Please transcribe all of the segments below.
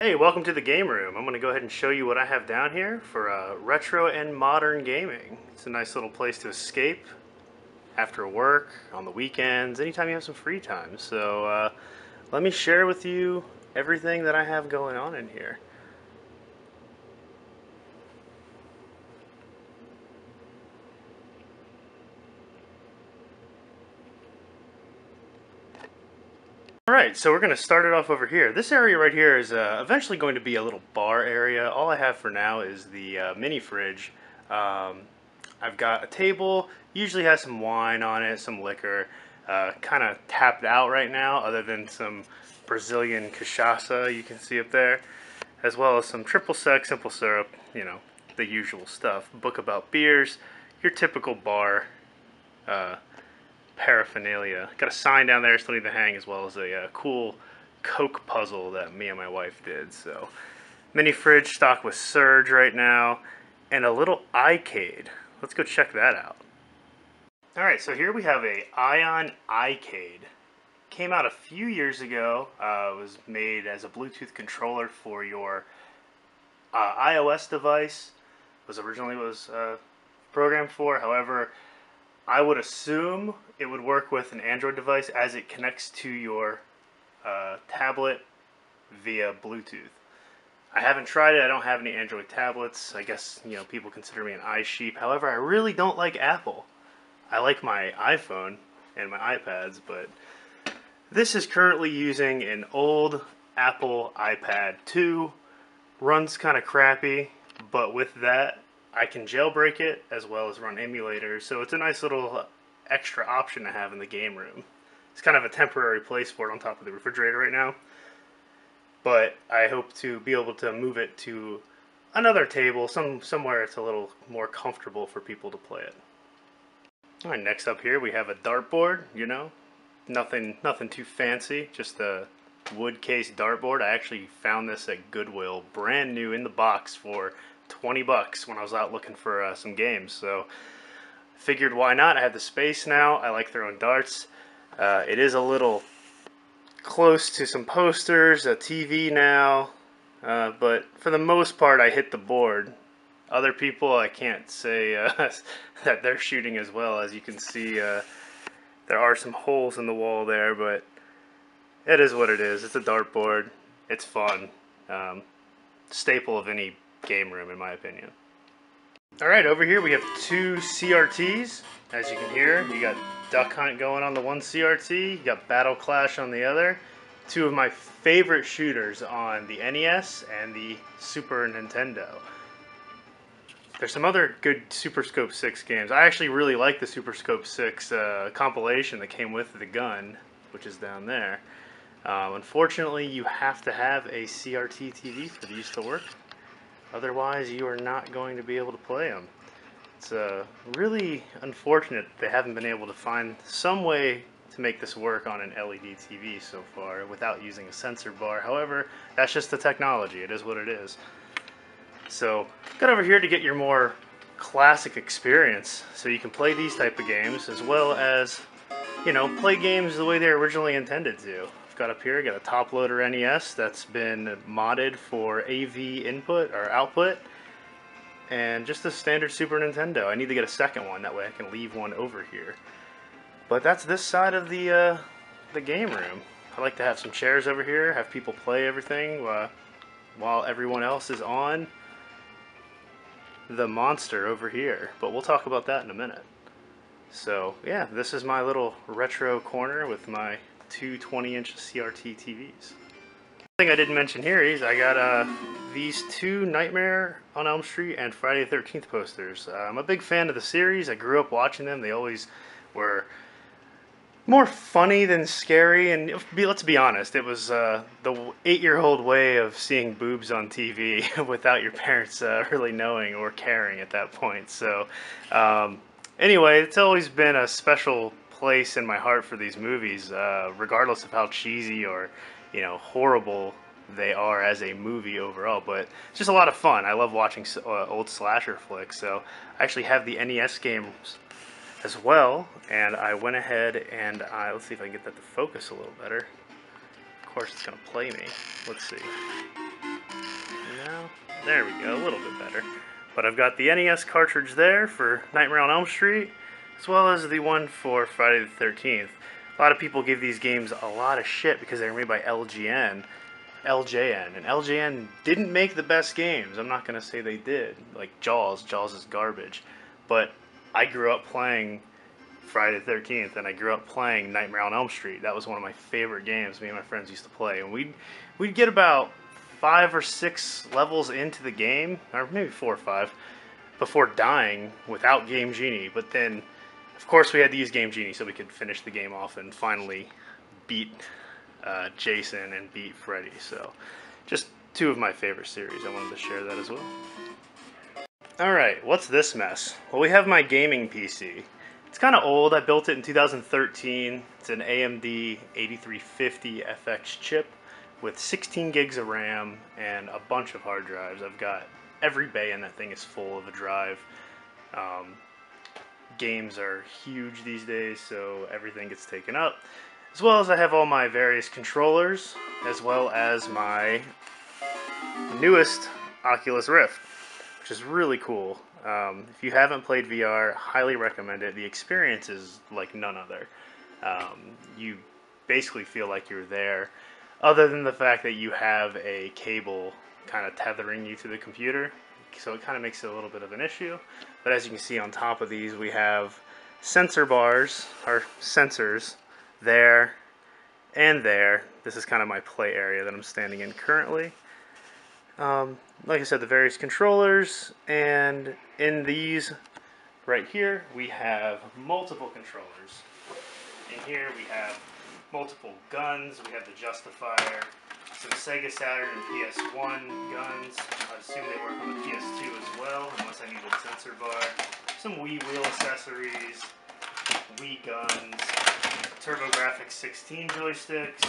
Hey, welcome to the game room. I'm going to go ahead and show you what I have down here for retro and modern gaming. It's a nice little place to escape after work, on the weekends, anytime you have some free time. So let me share with you everything that I have going on in here. Alright, so we're going to start it off over here. This area right here is eventually going to be a little bar area. All I have for now is the mini fridge. I've got a table, usually has some wine on it, some liquor. Kind of tapped out right now, other than some Brazilian cachaça you can see up there, as well as some triple sec, simple syrup, the usual stuff. Book about beers, your typical bar uh, paraphernalia. Got a sign down there, still need to hang, as well as a cool Coke puzzle that me and my wife did. So, mini fridge stocked with Surge right now, and a little iCade. Let's go check that out. Alright, so here we have a Ion iCade. Came out a few years ago. It was made as a Bluetooth controller for your iOS device. Was originally programmed for. However, I would assume it would work with an Android device as it connects to your tablet via Bluetooth. I haven't tried it. I don't have any Android tablets. I guess people consider me an iSheep. However, I really don't like Apple. I like my iPhone and my iPads, but this is currently using an old Apple iPad 2. Runs kind of crappy, but with that, I can jailbreak it as well as run emulators, so it's a nice little extra option to have in the game room. It's kind of a temporary place for it on top of the refrigerator right now, but I hope to be able to move it to another table, somewhere it's a little more comfortable for people to play it. Alright, next up here we have a dartboard, nothing too fancy, just a wood case dartboard. I actually found this at Goodwill, brand new in the box for 20 bucks when I was out looking for some games. So figured why not? I have the space now. I like throwing darts. It is a little close to some posters, a TV now, but for the most part I hit the board. Other people, I can't say that they're shooting as well. As you can see, there are some holes in the wall there, but it is what it is. It's a dartboard. It's fun. Staple of any game room, in my opinion. Alright, over here we have two CRTs. As you can hear, you got Duck Hunt going on the one CRT, you got Battle Clash on the other. Two of my favorite shooters on the NES and the Super Nintendo. There's some other good Super Scope 6 games. I actually really like the Super Scope 6 compilation that came with the gun, which is down there. Unfortunately, you have to have a CRT TV for these to work. Otherwise, you are not going to be able to play them. It's really unfortunate they haven't been able to find some way to make this work on an LED TV so far without using a sensor bar. However, that's just the technology. It is what it is. So, got over here to get your more classic experience, so you can play these type of games as well as, play games the way they're originally intended to. I've got up here, got a top loader NES that's been modded for AV input or output, and just a standard Super Nintendo. I need to get a second one, that way I can leave one over here. But that's this side of the game room. I like to have some chairs over here, have people play everything while everyone else is on the monster over here, but we'll talk about that in a minute. So yeah, this is my little retro corner with my two 20-inch CRT TVs. One thing I didn't mention here is I got these two Nightmare on Elm Street and Friday the 13th posters. I'm a big fan of the series. I grew up watching them. They always were more funny than scary, and let's be honest, it was the 8-year-old way of seeing boobs on TV without your parents really knowing or caring at that point. So anyway, it's always been a special place in my heart for these movies, regardless of how cheesy or horrible they are as a movie overall. But it's just a lot of fun. I love watching old slasher flicks, so I actually have the NES games as well, and I went ahead and let's see if I can get that to focus a little better. Of course, it's gonna play me. Let's see. There we go, a little bit better. But I've got the NES cartridge there for Nightmare on Elm Street, as well as the one for Friday the 13th. A lot of people give these games a lot of shit because they were made by LJN, and LJN didn't make the best games. I'm not going to say they did. Like Jaws is garbage. But I grew up playing Friday the 13th, and I grew up playing Nightmare on Elm Street. That was one of my favorite games me and my friends used to play. And we'd get about 5 or 6 levels into the game, or maybe 4 or 5, before dying without Game Genie. But then, of course, we had to use Game Genie so we could finish the game off and finally beat Jason and beat Freddy. So, just 2 of my favorite series. I wanted to share that as well. Alright, what's this mess? Well, we have my gaming PC. It's kind of old. I built it in 2013. It's an AMD 8350 FX chip with 16 gigs of RAM and a bunch of hard drives. I've got every bay in that thing is full of a drive. Games are huge these days, so everything gets taken up. As well as I have all my various controllers, as well as my newest Oculus Rift, which is really cool. If you haven't played VR, highly recommend it. The experience is like none other. You basically feel like you're there, other than the fact that you have a cable kind of tethering you to the computer, so it kind of makes it a little bit of an issue. But as you can see on top of these, we have sensor bars, or sensors, there and there. This is kind of my play area that I'm standing in currently. Like I said, the various controllers, and in these right here we have multiple controllers. In here we have multiple guns. We have the Justifier, some Sega Saturn and PS1 guns. I assume they work on the PS2 as well, unless I need a sensor bar. Some Wii wheel accessories, Wii guns, TurboGrafx 16 joysticks,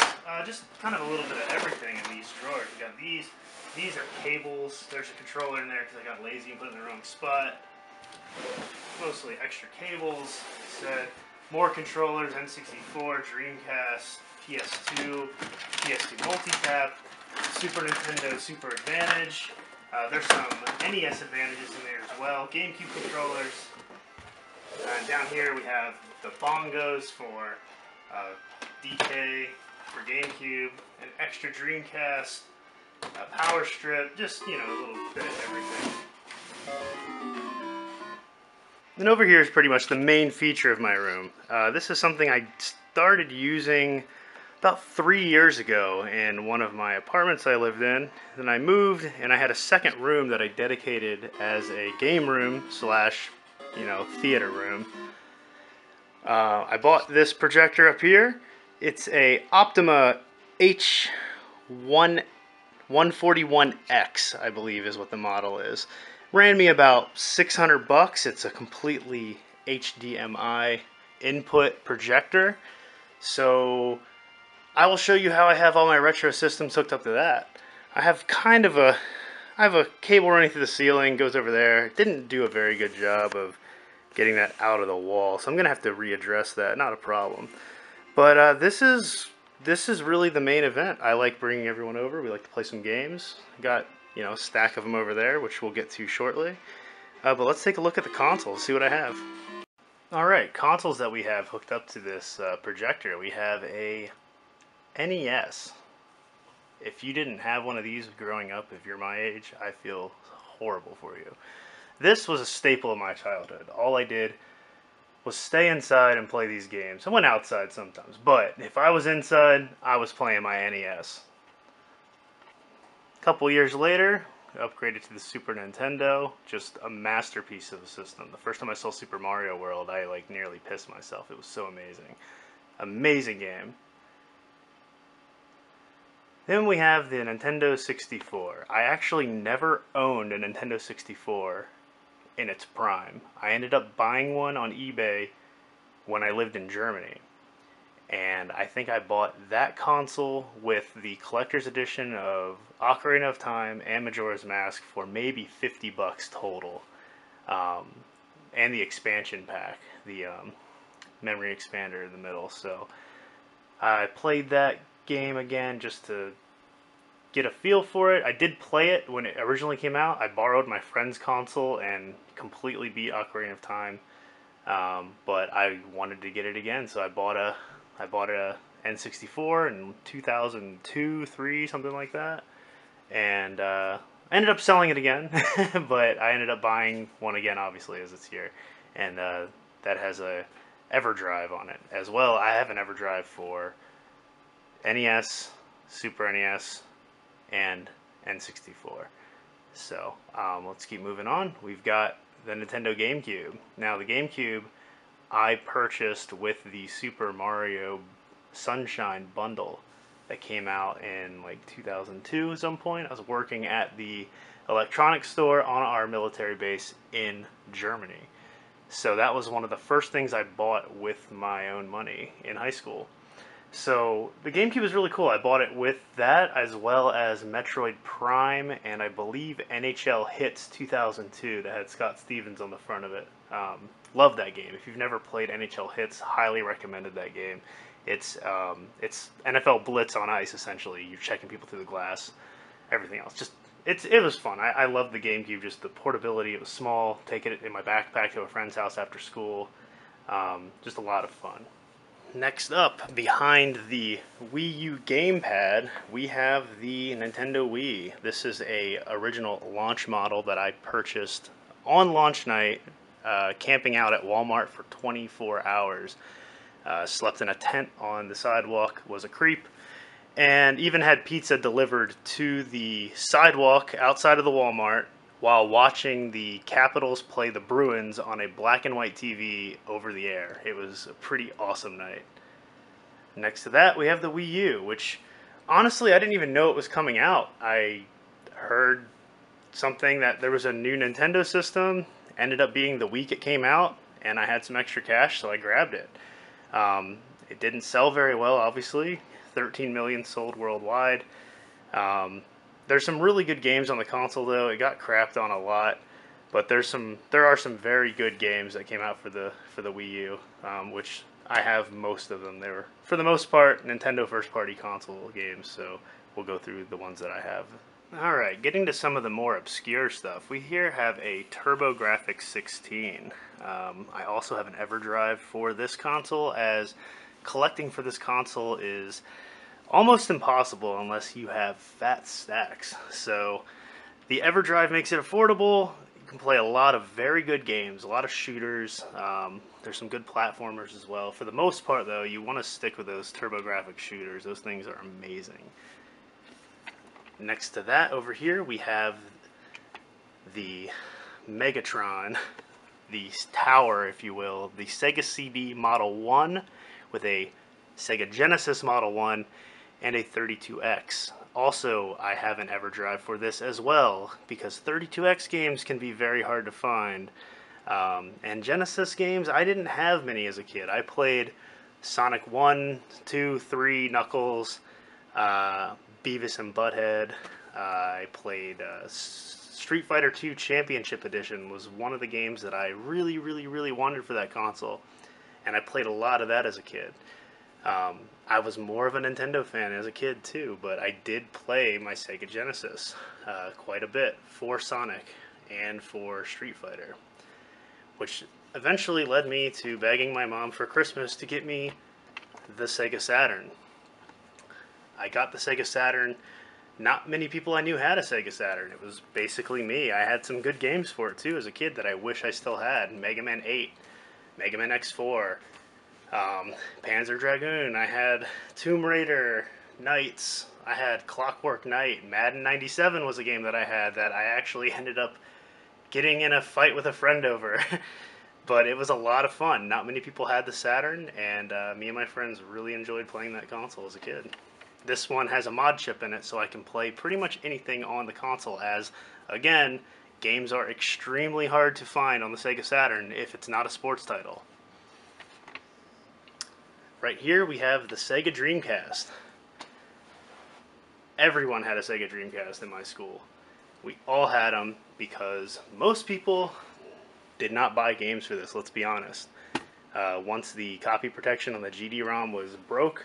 just kind of a little bit of everything in these drawers. We got these. These are cables. There's a controller in there because I got lazy and put it in the wrong spot. Mostly extra cables. Said more controllers, N64, Dreamcast, PS2, PS2 Multitap, Super Nintendo Super Advantage. There's some NES Advantages in there as well. GameCube controllers. Down here we have the bongos for DK for GameCube, an extra Dreamcast, a power strip, just, you know, a little bit of everything. And over here is pretty much the main feature of my room. This is something I started using about 3 years ago in one of my apartments I lived in. Then I moved, and I had a second room that I dedicated as a game room slash, you know, theater room. I bought this projector up here. It's a Optima H141X, I believe is what the model is. Ran me about 600 bucks. It's a completely HDMI input projector. So I will show you how I have all my retro systems hooked up to that. I have a cable running through the ceiling, goes over there. Didn't do a very good job of getting that out of the wall, so I'm gonna have to readdress that. Not a problem. But this is really the main event. I like bringing everyone over. We like to play some games. Got, you know, a stack of them over there, which we'll get to shortly. But let's take a look at the consoles, see what I have. Alright, consoles that we have hooked up to this projector. We have a NES. If you didn't have one of these growing up, if you're my age, I feel horrible for you. This was a staple of my childhood. All I did was stay inside and play these games. I went outside sometimes, but if I was inside, I was playing my NES. A couple years later, I upgraded to the Super Nintendo. Just a masterpiece of a system. The first time I saw Super Mario World, I like nearly pissed myself. It was so amazing. Amazing game. Then we have the Nintendo 64. I actually never owned a Nintendo 64 in its prime. I ended up buying one on eBay when I lived in Germany. And I think I bought that console with the collector's edition of Ocarina of Time and Majora's Mask for maybe 50 bucks total. And the expansion pack, the memory expander in the middle. So I played that game again just to get a feel for it. I did play it when it originally came out. I borrowed my friend's console and completely beat Ocarina of Time. But I wanted to get it again, so I bought a N64 in 2002, 3, something like that, and I ended up selling it again. But I ended up buying one again, obviously, as it's here, and that has a EverDrive on it as well. I have an EverDrive for NES, Super NES, and N64. So let's keep moving on. We've got the Nintendo GameCube. Now the GameCube I purchased with the Super Mario Sunshine bundle that came out in like 2002 at some point. I was working at the electronics store on our military base in Germany. So that was one of the first things I bought with my own money in high school. So the GameCube is really cool. I bought it with that as well as Metroid Prime and I believe NHL Hits 2002 that had Scott Stevens on the front of it. Love that game. If you've never played NHL Hits, highly recommended that game. It's NFL Blitz on ice essentially. You're checking people through the glass, everything else. It was fun. I loved the GameCube. Just the portability. It was small. Taking it in my backpack to a friend's house after school. Just a lot of fun. Next up, behind the Wii U gamepad, we have the Nintendo Wii. This is a original launch model that I purchased on launch night, camping out at Walmart for 24 hours. Slept in a tent on the sidewalk, was a creep, and even had pizza delivered to the sidewalk outside of the Walmart while watching the Capitals play the Bruins on a black and white TV over the air. It was a pretty awesome night. Next to that, we have the Wii U, which honestly I didn't even know it was coming out. I heard something that there was a new Nintendo system, ended up being the week it came out, and I had some extra cash, so I grabbed it. It didn't sell very well, obviously. 13 million sold worldwide. There's some really good games on the console, though. It got crapped on a lot, but there are some very good games that came out for the Wii U, which I have most of them. They were, for the most part, Nintendo first-party console games, so we'll go through the ones that I have. Alright, getting to some of the more obscure stuff. We here have a TurboGrafx 16. I also have an EverDrive for this console, as collecting for this console is almost impossible unless you have fat stacks. So the EverDrive makes it affordable. You can play a lot of very good games, a lot of shooters. There's some good platformers as well. For the most part, though, you want to stick with those TurboGrafx shooters. Those things are amazing. Next to that, over here, we have the Megatron, the tower, if you will, the Sega CD Model 1 with a Sega Genesis Model 1 and a 32X. Also, I have an EverDrive for this as well, because 32X games can be very hard to find. And Genesis games, I didn't have many as a kid. I played Sonic 1, 2, 3, Knuckles, Beavis and Butthead. I played Street Fighter 2 Championship Edition was one of the games that I really, really, really wanted for that console. And I played a lot of that as a kid. I was more of a Nintendo fan as a kid too, but I did play my Sega Genesis quite a bit for Sonic and for Street Fighter, which eventually led me to begging my mom for Christmas to get me the Sega Saturn. I got the Sega Saturn. Not many people I knew had a Sega Saturn. It was basically me. I had some good games for it too as a kid that I wish I still had. Mega Man 8, Mega Man X4, Panzer Dragoon. I had Tomb Raider, Knights. I had Clockwork Knight. Madden 97 was a game that I had that I actually ended up getting in a fight with a friend over. But it was a lot of fun. Not many people had the Saturn, and me and my friends really enjoyed playing that console as a kid. This one has a mod chip in it, so I can play pretty much anything on the console, as, again, games are extremely hard to find on the Sega Saturn if it's not a sports title. Right here we have the Sega Dreamcast. Everyone had a Sega Dreamcast in my school. We all had them because most people did not buy games for this, let's be honest. Once the copy protection on the GD-ROM was broke,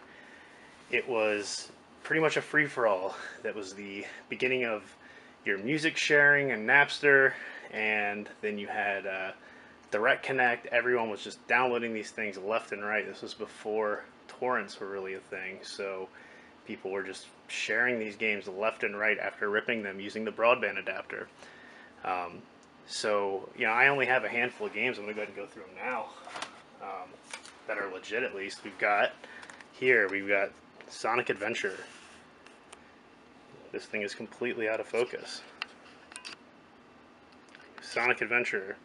it was pretty much a free-for-all. That was the beginning of your music sharing and Napster, and then you had Direct Connect. Everyone was just downloading these things left and right. This was before torrents were really a thing, so people were just sharing these games left and right after ripping them using the broadband adapter. Um, so, I only have a handful of games. I'm going to go ahead and go through them now that are legit at least. We've got Sonic Adventure. This thing is completely out of focus. Sonic Adventure.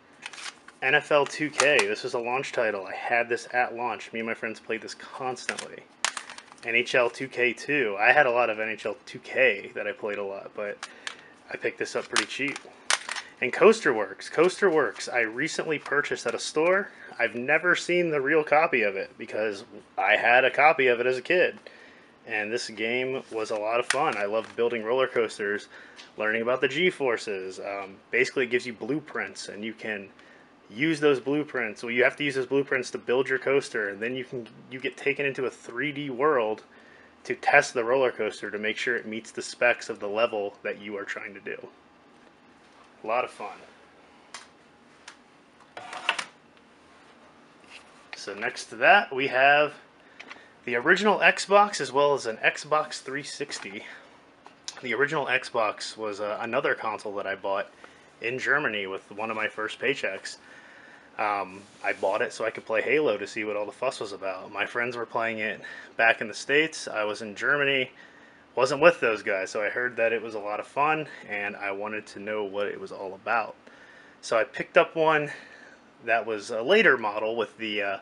NFL 2K. This was a launch title. I had this at launch. Me and my friends played this constantly. NHL 2K2. I had a lot of NHL 2K that I played a lot, but I picked this up pretty cheap. And Coasterworks. Coasterworks, I recently purchased at a store. I've never seen the real copy of it because I had a copy of it as a kid. And this game was a lot of fun. I loved building roller coasters, learning about the G-forces. Basically, it gives you blueprints, and you can use those blueprints. Well, you have to use those blueprints to build your coaster, and then you get taken into a 3D world to test the roller coaster to make sure it meets the specs of the level that you are trying to do. A lot of fun. So next to that, we have the original Xbox as well as an Xbox 360. The original Xbox was another console that I bought in Germany with one of my first paychecks. I bought it so I could play Halo to see what all the fuss was about. My friends were playing it back in the States. I was in Germany. Wasn't with those guys, so I heard that it was a lot of fun, and I wanted to know what it was all about. So I picked up one that was a later model with the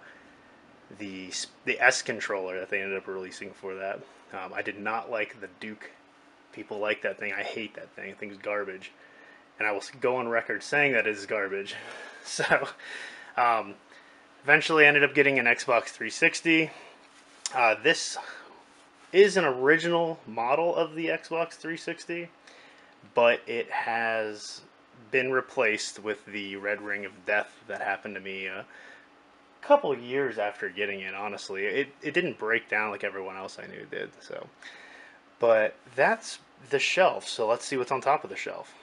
S controller that they ended up releasing for that. I did not like the Duke. People like that thing. I hate that thing. I think it's garbage. And I will go on record saying that it is garbage. So, eventually I ended up getting an Xbox 360. This is an original model of the Xbox 360, but it has been replaced with the Red Ring of Death that happened to me couple years after getting it. Honestly, it didn't break down like everyone else I knew did. So, but that's the shelf. So let's see what's on top of the shelf.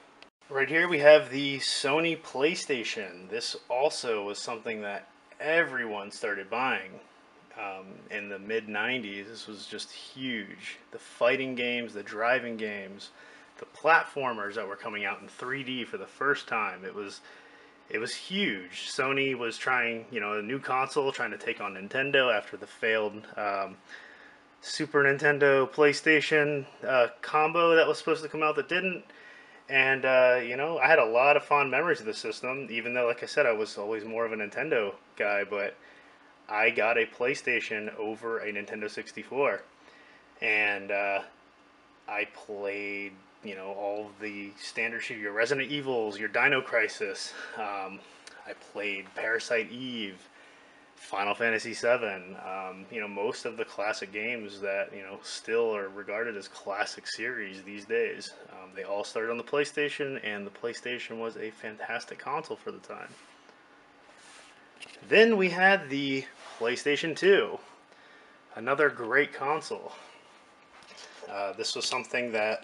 Right here we have the Sony PlayStation. This also was something that everyone started buying in the mid 90s. This was just huge. The fighting games, the driving games, the platformers that were coming out in 3D for the first time. It was huge. Sony was trying, a new console, trying to take on Nintendo after the failed Super Nintendo PlayStation combo that was supposed to come out that didn't. And, I had a lot of fond memories of the system, even though, like I said, I was always more of a Nintendo guy, but I got a PlayStation over a Nintendo 64. And I played all of the standard shit, your Resident Evils, your Dino Crisis. I played Parasite Eve, Final Fantasy VII. Most of the classic games that still are regarded as classic series these days. They all started on the PlayStation, and the PlayStation was a fantastic console for the time. Then we had the PlayStation 2, another great console. This was something that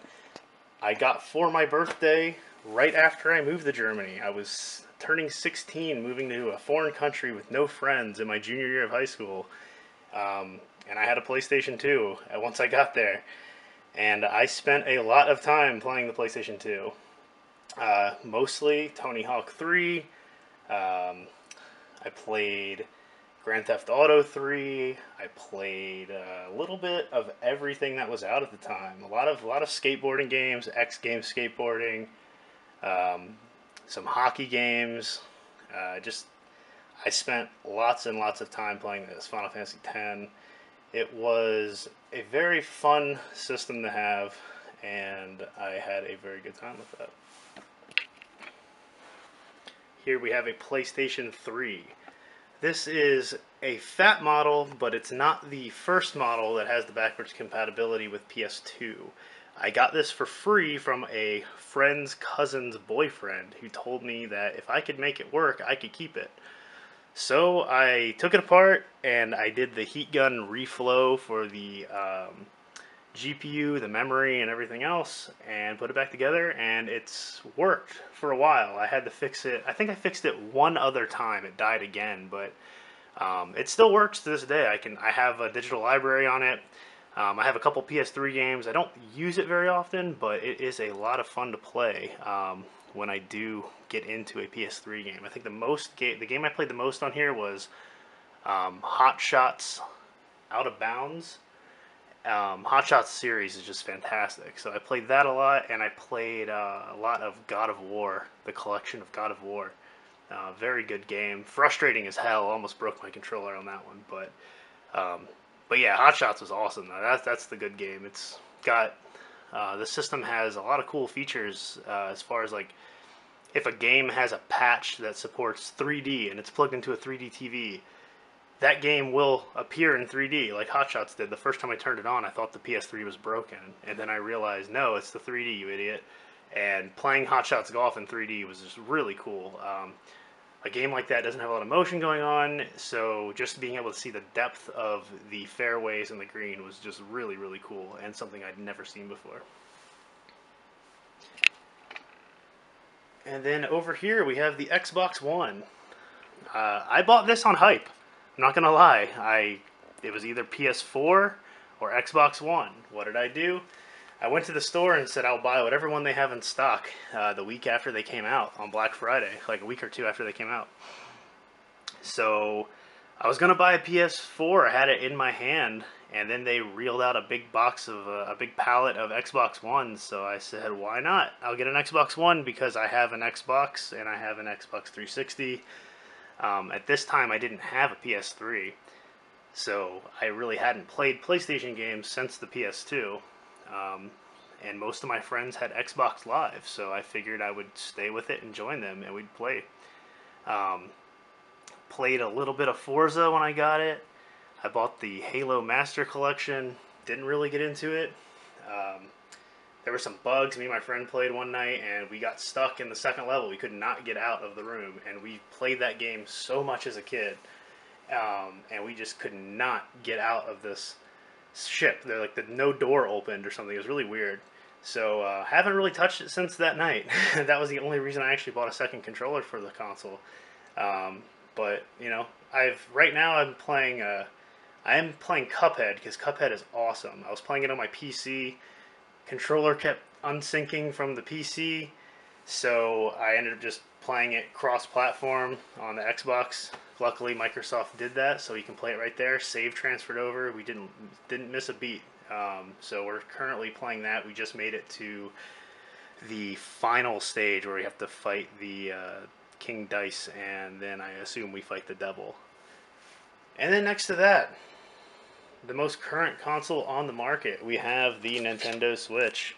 I got for my birthday right after I moved to Germany. I was turning 16, moving to a foreign country with no friends in my junior year of high school. And I had a PlayStation 2 once I got there. And I spent a lot of time playing the PlayStation 2. Mostly Tony Hawk 3. I played Grand Theft Auto 3. I played a little bit of everything that was out at the time. A lot of skateboarding games, X Games skateboarding, some hockey games. I spent lots and lots of time playing this Final Fantasy X. It was a very fun system to have, and I had a very good time with that. Here we have a PlayStation 3. This is a fat model, but it's not the first model that has the backwards compatibility with PS2. I got this for free from a friend's cousin's boyfriend who told me that if I could make it work, I could keep it. So I took it apart and I did the heat gun reflow for the GPU, the memory, and everything else, and put it back together, and it's worked for a while. I had to fix it. I think I fixed it one other time. It died again, but it still works to this day. I have a digital library on it. I have a couple PS3 games. I don't use it very often, but it is a lot of fun to play when I do get into a PS3 game. I think the game I played the most on here was Hot Shots Out of Bounds. Hot Shots series is just fantastic. So I played that a lot, and I played a lot of God of War, the collection of God of War. Very good game. Frustrating as hell. Almost broke my controller on that one, but yeah, Hot Shots was awesome. That's the good game. It's got the system has a lot of cool features as far as like if a game has a patch that supports 3D and it's plugged into a 3D TV, that game will appear in 3D like Hot Shots did. The first time I turned it on, I thought the PS3 was broken, and then I realized no, it's the 3D, you idiot. And playing Hot Shots Golf in 3D was just really cool. A game like that doesn't have a lot of motion going on, so just being able to see the depth of the fairways and the green was just really, really cool, and something I'd never seen before. And then over here we have the Xbox One. I bought this on hype. I'm not gonna lie. It was either PS4 or Xbox One. What did I do? I went to the store and said I'll buy whatever one they have in stock the week after they came out on Black Friday, like a week or two after they came out. So I was going to buy a PS4, I had it in my hand, and then they reeled out a big box of, a big pallet of Xbox Ones, so I said, why not? I'll get an Xbox One because I have an Xbox and I have an Xbox 360. At this time I didn't have a PS3, so I really hadn't played PlayStation games since the PS2. And most of my friends had Xbox Live, so I figured I would stay with it and join them, and we'd play. Played a little bit of Forza when I got it. I bought the Halo Master Collection. Didn't really get into it. There were some bugs. Me and my friend played one night, and we got stuck in the second level. We could not get out of the room, and we played that game so much as a kid, and we just could not get out of this ship. They're like no door opened or something. It was really weird. So haven't really touched it since that night. That was the only reason I actually bought a second controller for the console. But you know, right now I am playing Cuphead because Cuphead is awesome. I was playing it on my PC. Controller kept unsyncing from the PC, so I ended up just playing it cross-platform on the Xbox. Luckily, Microsoft did that, so you can play it right there. Save transferred over. We didn't miss a beat. So we're currently playing that. We just made it to the final stage where we have to fight the King Dice, and then I assume we fight the devil. And then next to that, the most current console on the market, we have the Nintendo Switch.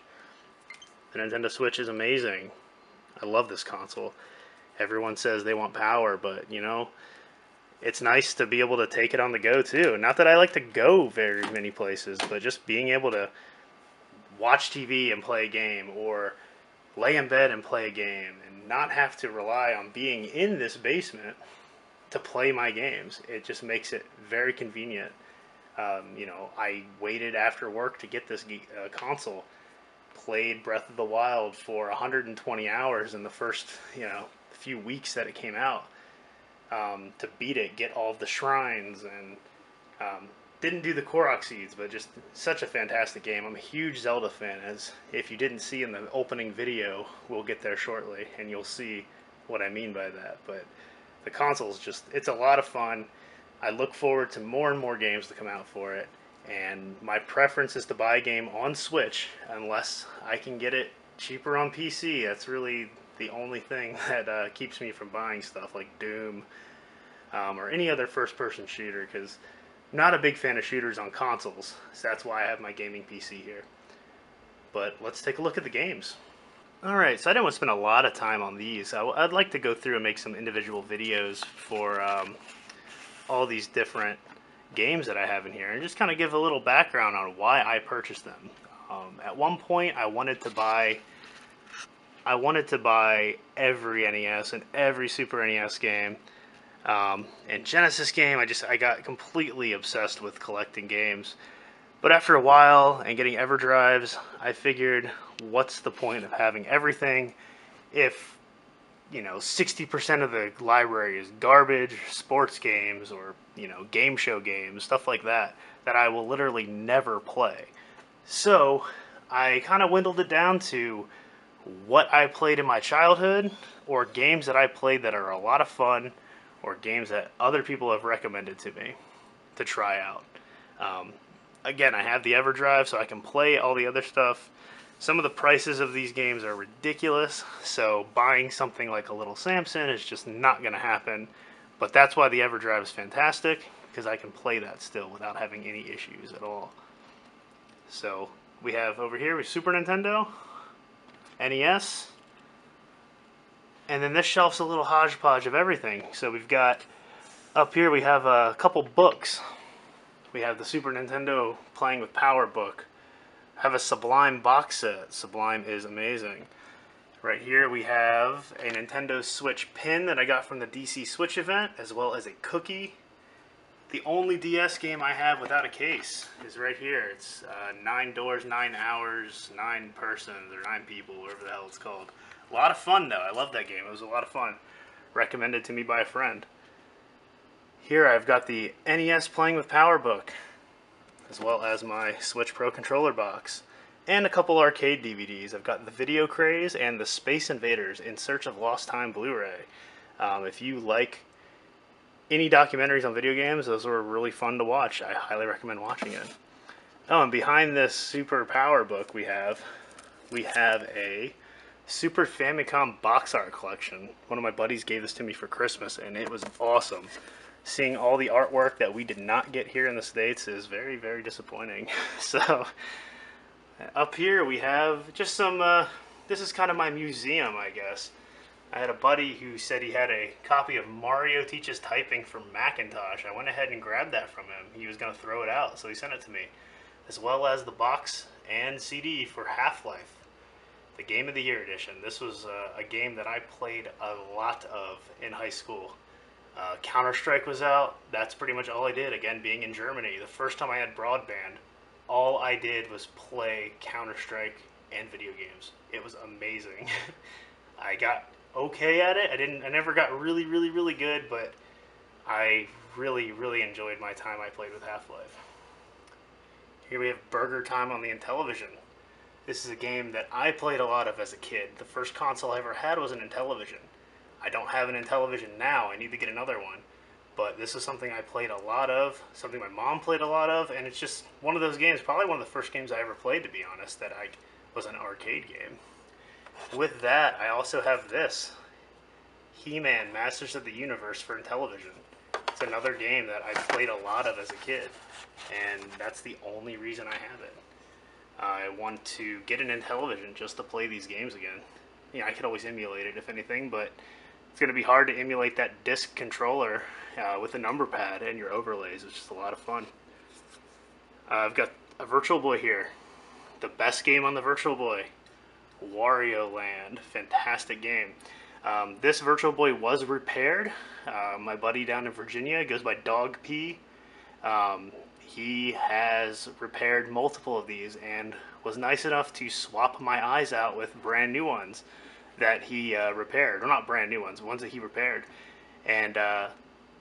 The Nintendo Switch is amazing. I love this console. Everyone says they want power, but you know, it's nice to be able to take it on the go too. Not that I like to go very many places, but just being able to watch TV and play a game, or lay in bed and play a game, and not have to rely on being in this basement to play my games. It just makes it very convenient. You know, I waited after work to get this console. Played Breath of the Wild for 120 hours in the first, you know, few weeks that it came out. To beat it, get all of the shrines, and didn't do the Korok seeds, but just such a fantastic game. I'm a huge Zelda fan, as if you didn't see in the opening video, we'll get there shortly, and you'll see what I mean by that. But the console's just, it's a lot of fun. I look forward to more and more games to come out for it, and my preference is to buy a game on Switch unless I can get it cheaper on PC. That's really the only thing that keeps me from buying stuff like Doom or any other first-person shooter, because I'm not a big fan of shooters on consoles, so that's why I have my gaming PC here. But let's take a look at the games. Alright, so I didn't want to spend a lot of time on these. I'd like to go through and make some individual videos for all these different games that I have in here, and just kind of give a little background on why I purchased them. At one point, I wanted to buy every NES and every Super NES game, and Genesis game. I got completely obsessed with collecting games. But after a while and getting EverDrives, I figured, what's the point of having everything if 60% of the library is garbage, sports games, or game show games, stuff like that, that I will literally never play. So I kind of dwindled it down to what I played in my childhood, or games that I played that are a lot of fun, or games that other people have recommended to me to try out. Um, Again, I have the EverDrive, so I can play all the other stuff. Some of the prices of these games are ridiculous, so buying something like a Little Samson is just not going to happen. But that's why the EverDrive is fantastic, because I can play that still without having any issues at all. So we have over here with Super Nintendo, NES, and then this shelf's a little hodgepodge of everything. So we've got, up here we have a couple books. We have the Super Nintendo Playing with Power book. I have a Sublime box set. Sublime is amazing. Right here we have a Nintendo Switch pin that I got from the DC Switch event, as well as a cookie. The only DS game I have without a case is right here. It's 9 Doors, 9 Hours, 9 Persons, or 9 People, whatever the hell it's called. A lot of fun though. I love that game. It was a lot of fun. Recommended to me by a friend. Here I've got the NES Playing with Power book, as well as my Switch Pro controller box, and a couple arcade DVDs. I've got the Video Craze and the Space Invaders In Search of Lost Time Blu-ray. If you like any documentaries on video games, those were really fun to watch. I highly recommend watching it. Oh, and behind this Super Power book we have a Super Famicom box art collection. One of my buddies gave this to me for Christmas, and it was awesome. Seeing all the artwork that we did not get here in the States is very, very disappointing. So, up here we have just some, this is kind of my museum, I guess. I had a buddy who said he had a copy of Mario Teaches Typing from Macintosh. I went ahead and grabbed that from him. He was going to throw it out, so he sent it to me. As well as the box and CD for Half-Life, the Game of the Year edition. This was a game that I played a lot of in high school. Counter-Strike was out. That's pretty much all I did, again being in Germany. The first time I had broadband, all I did was play Counter-Strike and video games. It was amazing. I got okay at it. I never got really, really, really good, but I really, really enjoyed my time I played with Half-Life. Here we have Burger Time on the Intellivision. This is a game that I played a lot of as a kid. The first console I ever had was an Intellivision. I don't have an Intellivision now. I need to get another one. But this is something I played a lot of, something my mom played a lot of, and it's just one of those games, probably one of the first games I ever played, to be honest, that was an arcade game. With that, I also have this, He-Man Masters of the Universe for Intellivision. It's another game that I played a lot of as a kid, and that's the only reason I have it. I want to get an Intellivision just to play these games again. I could always emulate it if anything, but it's going to be hard to emulate that disc controller with a number pad and your overlays. It's just a lot of fun. I've got a Virtual Boy here. The best game on the Virtual Boy, Wario Land. Fantastic game. This Virtual Boy was repaired. My buddy down in Virginia goes by Dog P. He has repaired multiple of these and was nice enough to swap my eyes out with brand new ones that he repaired. Well, not brand new ones, ones that he repaired. And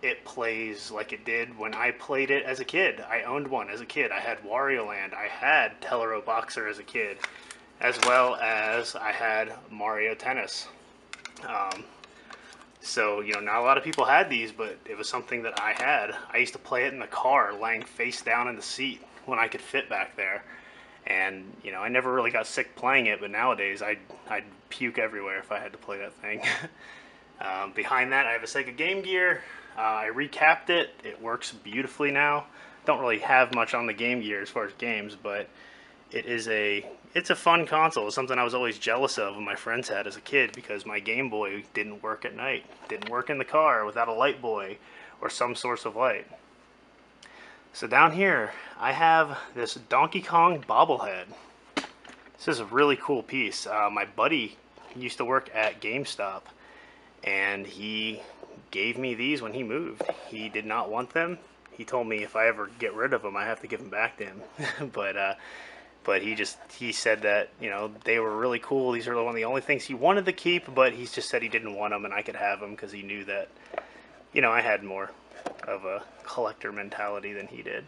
it plays like it did when I played it as a kid. I owned one as a kid. I had Wario Land. I had Tellero Boxer as a kid, as well as I had Mario Tennis. So, not a lot of people had these, but it was something that I had. I used to play it in the car, laying face down in the seat when I could fit back there. And, I never really got sick playing it, but nowadays I'd puke everywhere if I had to play that thing. Behind that, I have a Sega Game Gear. I recapped it. It works beautifully now. Don't really have much on the Game Gear as far as games, but it's a fun console. It's something I was always jealous of when my friends had as a kid, because my Game Boy didn't work at night. Didn't work in the car without a light boy or some source of light. So down here, I have this Donkey Kong bobblehead. This is a really cool piece. My buddy used to work at GameStop, and he gave me these when he moved. He did not want them. he told me if I ever get rid of them, I have to give them back to him. But he said that, you know, they were really cool. These are one of the only things he wanted to keep, but he just said he didn't want them and I could have them because he knew that, you know, I had more of a collector mentality than he did.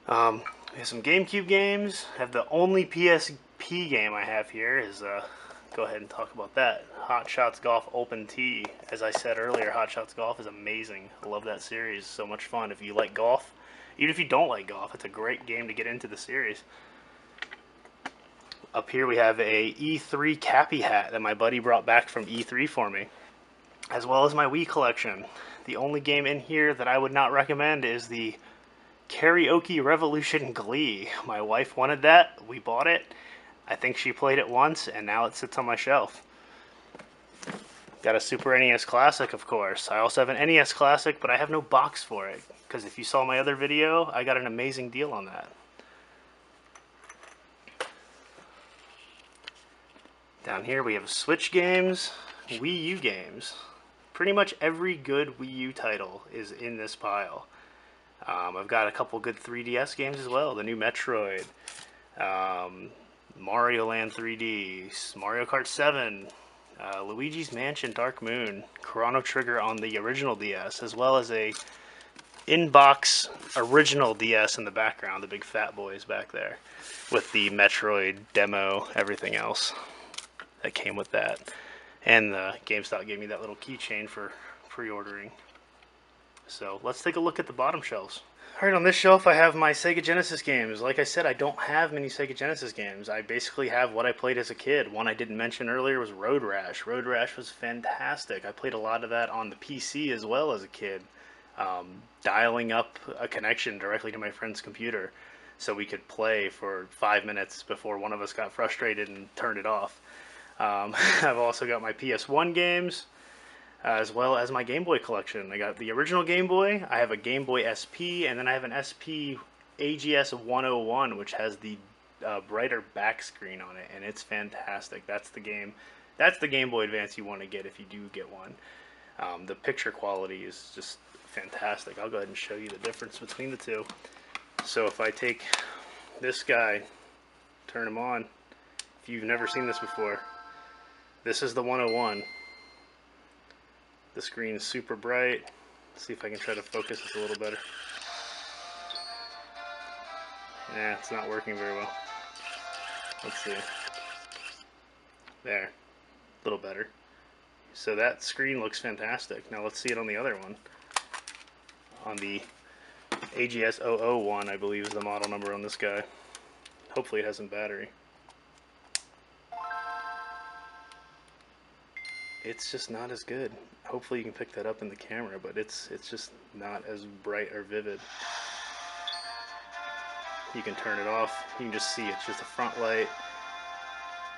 We have some GameCube games. I have the only PSP game I have here is, go ahead and talk about that. Hot Shots Golf Open Tee. As I said earlier, Hot Shots Golf is amazing. I love that series. So much fun. If you like golf, even if you don't like golf, it's a great game to get into the series. Up here we have a E3 Cappy hat that my buddy brought back from E3 for me, as well as my Wii collection. The only game in here that I would not recommend is the Karaoke Revolution Glee. My wife wanted that. We bought it. I think she played it once, and now it sits on my shelf. Got a Super NES Classic, of course. I also have an NES Classic, but I have no box for it, because if you saw my other video, I got an amazing deal on that. Down here we have Switch games, Wii U games. Pretty much every good Wii U title is in this pile. I've got a couple good 3DS games as well. The new Metroid, Mario Land 3D, Mario Kart 7, Luigi's Mansion Dark Moon, Chrono Trigger on the original DS, as well as a in-box original DS in the background, the big fat boys back there, with the Metroid demo, everything else that came with that. And GameStop gave me that little keychain for pre-ordering. So let's take a look at the bottom shelves. Alright, on this shelf I have my Sega Genesis games. Like I said, I don't have many Sega Genesis games. I basically have what I played as a kid. One I didn't mention earlier was Road Rash. Road Rash was fantastic. I played a lot of that on the PC as well as a kid. Dialing up a connection directly to my friend's computer so we could play for 5 minutes before one of us got frustrated and turned it off. I've also got my PS1 games, as well as my Game Boy collection. I got the original Game Boy, I have a Game Boy SP, and then I have an SP AGS 101, which has the brighter back screen on it, and it's fantastic. That's the Game Boy Advance you want to get if you do get one. The picture quality is just fantastic. I'll go ahead and show you the difference between the two. So if I take this guy, turn him on, if you've never seen this before, this is the 101. The screen is super bright. Let's see if I can try to focus this a little better. Yeah, it's not working very well. Let's see. There. A little better. So that screen looks fantastic. Now let's see it on the other one. On the AGS 001, I believe is the model number on this guy. Hopefully it has some battery. It's just not as good. Hopefully you can pick that up in the camera, but it's just not as bright or vivid. You can turn it off. You can just see it's just a front light.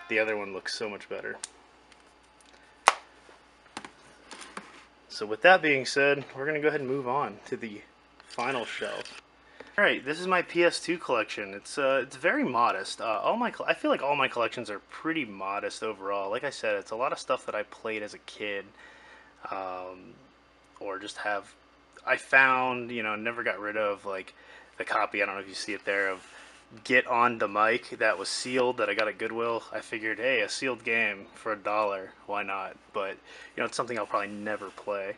The other one looks so much better. So with that being said, we're going to go ahead and move on to the final shelf. Alright, this is my PS2 collection. It's very modest. I feel like all my collections are pretty modest overall. Like I said, it's a lot of stuff that I played as a kid, or just I found, you know, never got rid of, like the copy, I don't know if you see it there, of Get on the Mic that was sealed that I got at Goodwill. I figured, hey, a sealed game for $1, why not? But, you know, it's something I'll probably never play.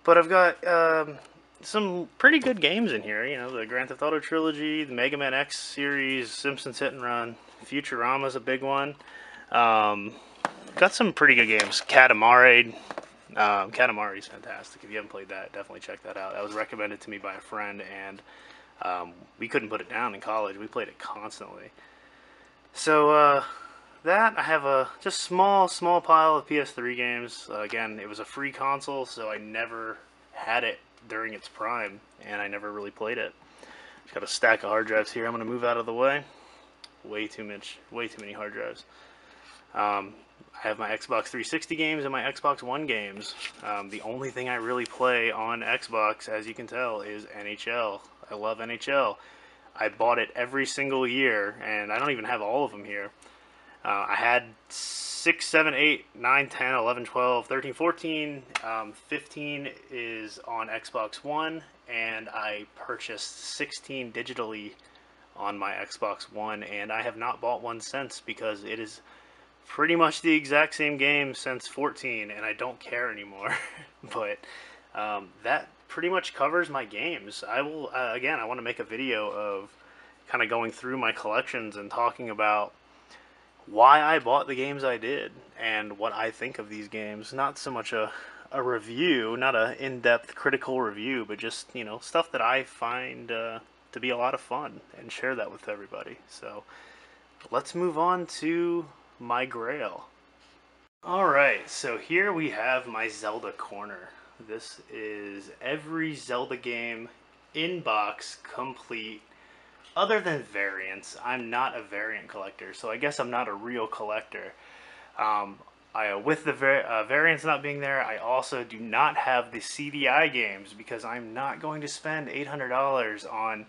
But I've got some pretty good games in here, you know, the Grand Theft Auto trilogy, the Mega Man X series, Simpsons Hit and Run, Futurama's a big one. Got some pretty good games. Katamari. Katamari's fantastic. If you haven't played that, definitely check that out. That was recommended to me by a friend, and we couldn't put it down in college. We played it constantly. So that, I have a just small pile of PS3 games. Again, it was a free console, so I never had it during its prime, and I never really played it. Just got a stack of hard drives here. I'm going to move out of the way. Way too many hard drives. I have my Xbox 360 games and my Xbox One games. The only thing I really play on Xbox, as you can tell, is NHL. I love NHL. I bought it every single year, and I don't even have all of them here. I had 6, 7, 8, 9, 10, 11, 12, 13, 14, 15 is on Xbox One, and I purchased 16 digitally on my Xbox One, and I have not bought one since because it is pretty much the exact same game since 14, and I don't care anymore. But that pretty much covers my games. I will, again, I want to make a video of kind of going through my collections and talking about why I bought the games I did and what I think of these games. Not so much a review, not a in-depth critical review, but just, you know, stuff that I find to be a lot of fun and share that with everybody. So let's move on to my grail. Alright, so here we have my Zelda corner. This is every Zelda game in box, complete. Other than variants, I'm not a variant collector, so I guess I'm not a real collector. With the variants not being there, I also do not have the CDI games because I'm not going to spend $800 on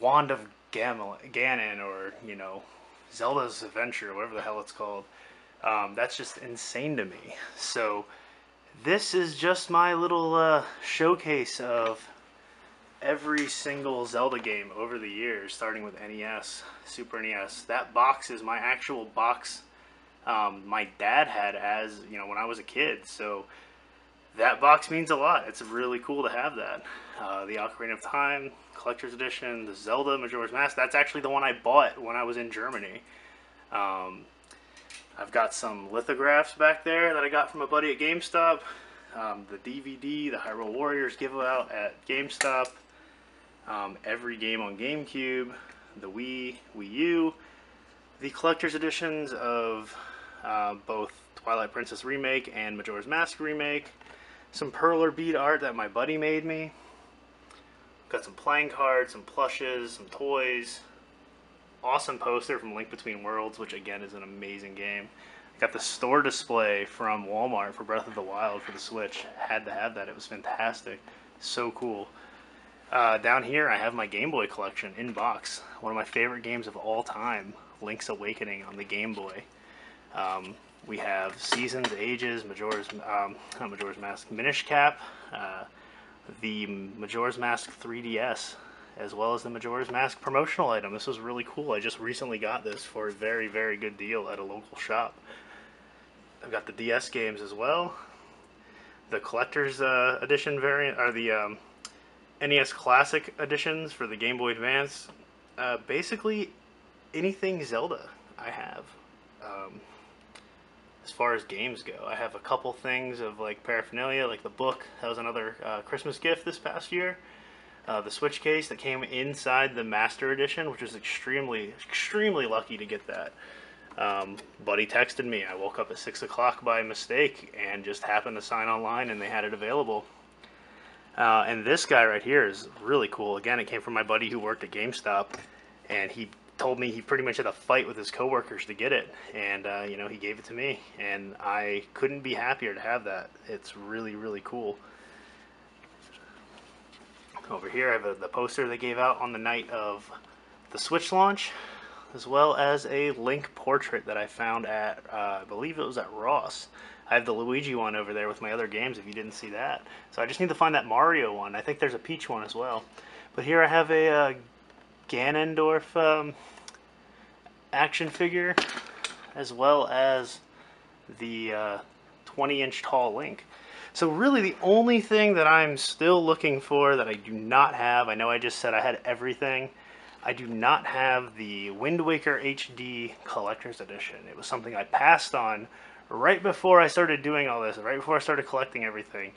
Wand of Ganon or, you know, Zelda's Adventure, whatever the hell it's called. That's just insane to me. So this is just my little showcase of every single Zelda game over the years, starting with NES, Super NES. That box is my actual box my dad had as, you know, when I was a kid. So that box means a lot. It's really cool to have that. The Ocarina of Time Collector's Edition, the Zelda Majora's Mask. That's actually the one I bought when I was in Germany. I've got some lithographs back there that I got from a buddy at GameStop. The DVD, the Hyrule Warriors giveout at GameStop. Every game on GameCube, the Wii, Wii U, the collector's editions of both Twilight Princess Remake and Majora's Mask Remake, some Perler bead art that my buddy made me, got some playing cards, some plushes, some toys, awesome poster from Link Between Worlds, which again is an amazing game. Got the store display from Walmart for Breath of the Wild for the Switch. Had to have that, it was fantastic, so cool. Down here I have my Game Boy collection in box. One of my favorite games of all time, Link's Awakening on the Game Boy. We have Seasons, Ages, not Majora's Mask, Minish Cap, the Majora's Mask 3DS, as well as the Majora's Mask promotional item. This was really cool. I just recently got this for a very, very good deal at a local shop. I've got the DS games as well. The collector's edition variant, or the NES Classic editions for the Game Boy Advance. Basically anything Zelda I have. As far as games go, I have a couple things of like paraphernalia, like the book. That was another Christmas gift this past year. The Switch case that came inside the Master Edition, which was extremely lucky to get that. Buddy texted me. I woke up at 6 o'clock by mistake and just happened to sign online and they had it available. And this guy right here is really cool. Again, it came from my buddy who worked at GameStop, and he told me he pretty much had a fight with his coworkers to get it, and you know, he gave it to me, and I couldn't be happier to have that. It's really, really cool. Over here I have the poster they gave out on the night of the Switch launch, as well as a Link portrait that I found at, I believe it was at Ross. I have the Luigi one over there with my other games if you didn't see that. So I just need to find that Mario one. I think there's a Peach one as well. But here I have a Ganondorf action figure, as well as the 20-inch tall Link. So really the only thing that I'm still looking for that I do not have, I know I just said I had everything, I do not have the Wind Waker HD Collector's Edition. It was something I passed on right before I started doing all this, right before I started collecting everything.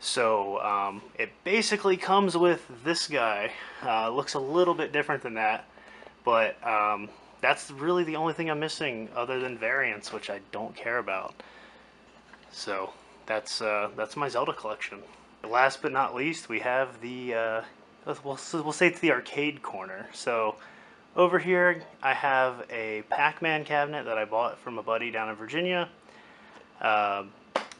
So it basically comes with this guy. Looks a little bit different than that, but that's really the only thing I'm missing other than variants, which I don't care about. So that's my Zelda collection. Last but not least, we have the we'll say it's the arcade corner. So over here I have a Pac-Man cabinet that I bought from a buddy down in Virginia.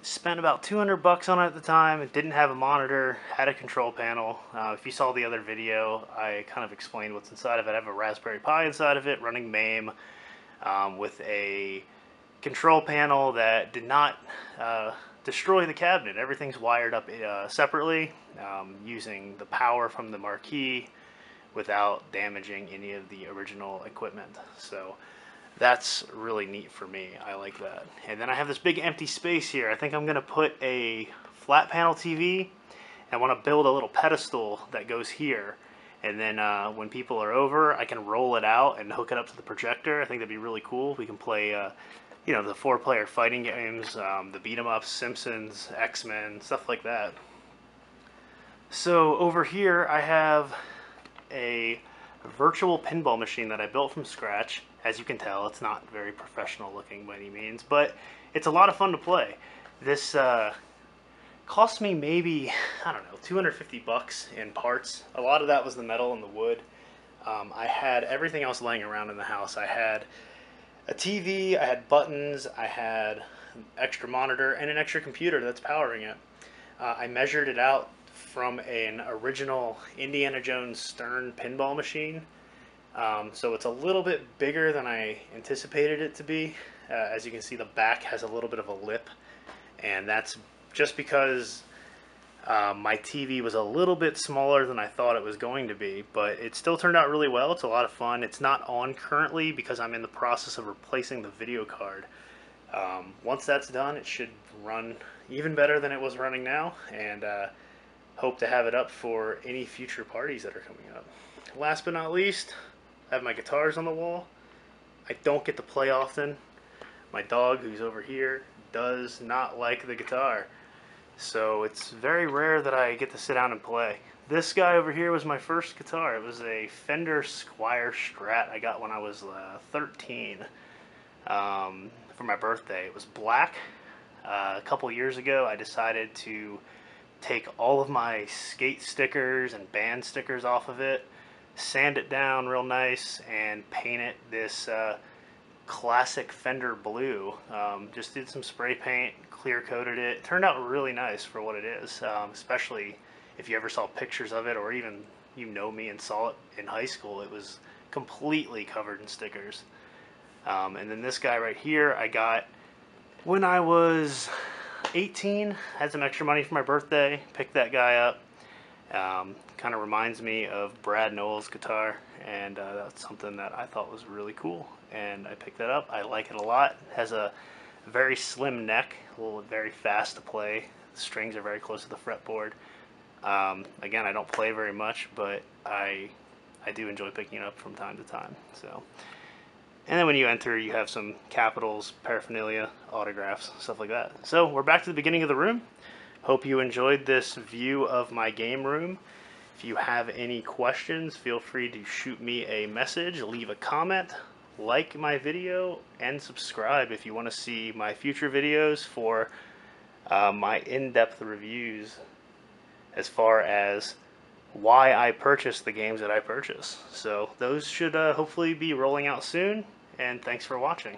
Spent about 200 bucks on it at the time. It didn't have a monitor, had a control panel. If you saw the other video, I kind of explained what's inside of it. I have a Raspberry Pi inside of it running MAME with a control panel that did not destroy the cabinet. Everything's wired up separately, using the power from the marquee without damaging any of the original equipment. So that's really neat for me. I like that. And then I have this big empty space here. I think I'm going to put a flat panel TV. I want to build a little pedestal that goes here. And then when people are over, I can roll it out and hook it up to the projector. I think that'd be really cool. We can play, you know, the 4-player fighting games, the beat 'em ups, Simpsons, X-Men, stuff like that. So over here I have a virtual pinball machine that I built from scratch. As you can tell, it's not very professional looking by any means, but it's a lot of fun to play. This cost me maybe, I don't know, 250 bucks in parts. A lot of that was the metal and the wood. I had everything else laying around in the house. I had a TV, I had buttons, I had an extra monitor, and an extra computer that's powering it. I measured it out from an original Indiana Jones Stern pinball machine. So it's a little bit bigger than I anticipated it to be. As you can see, the back has a little bit of a lip, and that's just because my TV was a little bit smaller than I thought it was going to be, but it still turned out really well. It's a lot of fun. It's not on currently because I'm in the process of replacing the video card. Once that's done, it should run even better than it was running now, and hope to have it up for any future parties that are coming up. Last but not least, I have my guitars on the wall. I don't get to play often. My dog, who's over here, does not like the guitar. So it's very rare that I get to sit down and play. This guy over here was my first guitar. It was a Fender Squier Strat I got when I was 13 for my birthday. It was black. A couple years ago I decided to take all of my skate stickers and band stickers off of it, sand it down real nice, and paint it this classic Fender blue. Just did some spray paint, clear coated it. It turned out really nice for what it is, especially if you ever saw pictures of it, or even you know me and saw it in high school. It was completely covered in stickers. And then this guy right here I got when I was 18, had some extra money for my birthday, picked that guy up. Kind of reminds me of Brad Nowell's guitar, and that's something that I thought was really cool, and I picked that up. I like it a lot. It has a very slim neck, very fast to play. The strings are very close to the fretboard. Again, I don't play very much, but I do enjoy picking it up from time to time. So, and then when you enter, you have some capitals, paraphernalia, autographs, stuff like that. So we're back to the beginning of the room. Hope you enjoyed this view of my game room. If you have any questions, feel free to shoot me a message, leave a comment, like my video, and subscribe if you want to see my future videos for my in-depth reviews as far as why I purchased the games that I purchase. So those should hopefully be rolling out soon, and thanks for watching.